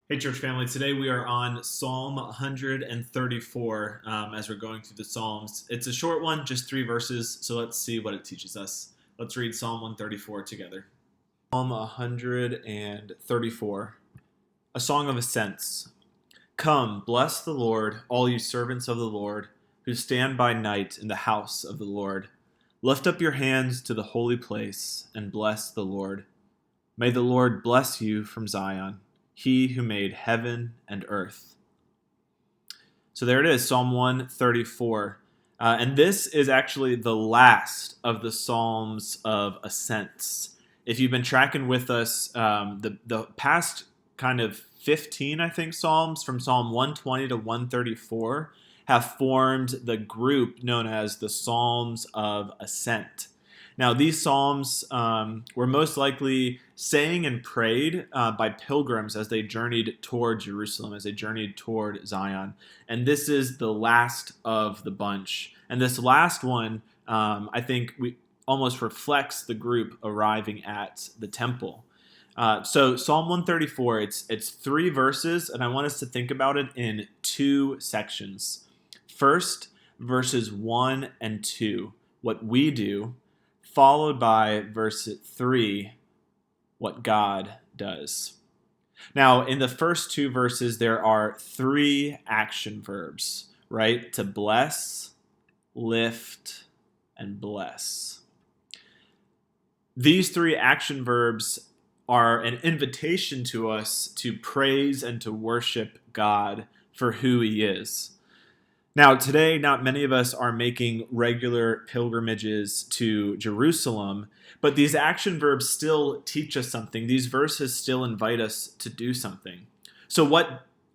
Hey, church family. Today we are on Psalm 134 as we're going through the Psalms. It's a short one, just 3 verses, so let's see what it teaches us. Let's read Psalm 134 together. Psalm 134, a song of ascents. Come, bless the Lord, all you servants of the Lord, who stand by night in the house of the Lord. Lift up your hands to the holy place and bless the Lord. May the Lord bless you from Zion, he who made heaven and earth. So there it is, Psalm 134. And this is actually the last of the Psalms of Ascents. If you've been tracking with us, the past kind of 15, I think, Psalms from Psalm 120 to 134 have formed the group known as the Psalms of Ascent. Now, these psalms were most likely sang and prayed by pilgrims as they journeyed toward Jerusalem, as they journeyed toward Zion. And this is the last of the bunch. And this last one, I think, we almost reflects the group arriving at the temple. So Psalm 134, it's 3 verses, and I want us to think about it in 2 sections. First, verses 1 and 2, what we do, followed by verse 3, what God does. Now, in the first 2 verses, there are 3 action verbs, right? To bless, lift, and bless. These 3 action verbs are an invitation to us to praise and to worship God for who He is. Now, today, not many of us are making regular pilgrimages to Jerusalem, but these action verbs still teach us something. These verses still invite us to do something. So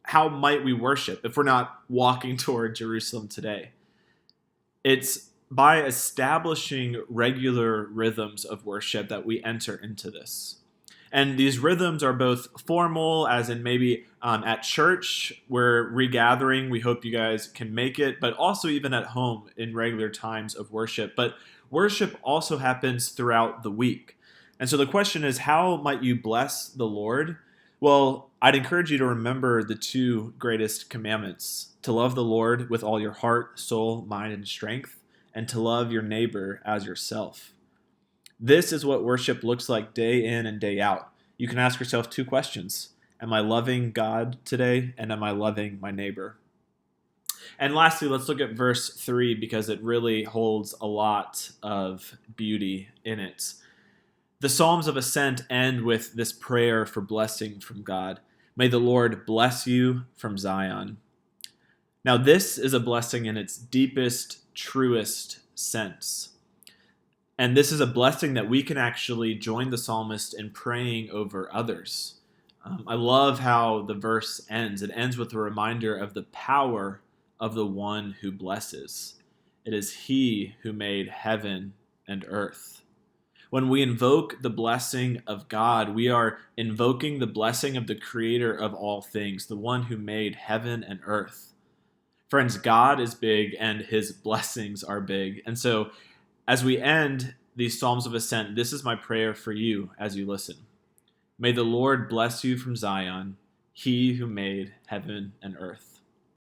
how might we worship if we're not walking toward Jerusalem today? It's by establishing regular rhythms of worship that we enter into this. And these rhythms are both formal, as in maybe at church, we're regathering. We hope you guys can make it, but also even at home in regular times of worship. But worship also happens throughout the week. And so the question is, how might you bless the Lord? Well, I'd encourage you to remember the 2 greatest commandments: to love the Lord with all your heart, soul, mind, and strength, and to love your neighbor as yourself. This is what worship looks like day in and day out. You can ask yourself 2 questions. Am I loving God today? And am I loving my neighbor? And lastly, let's look at verse 3 because it really holds a lot of beauty in it. The Psalms of Ascent end with this prayer for blessing from God. May the Lord bless you from Zion. Now, this is a blessing in its deepest, truest sense. And this is a blessing that we can actually join the psalmist in praying over others. I love how the verse ends. It ends with a reminder of the power of the one who blesses. It is He who made heaven and earth. When we invoke the blessing of God, we are invoking the blessing of the Creator of all things, the one who made heaven and earth. Friends, God is big and His blessings are big. And so as we end these Psalms of Ascent, this is my prayer for you as you listen. May the Lord bless you from Zion, He who made heaven and earth.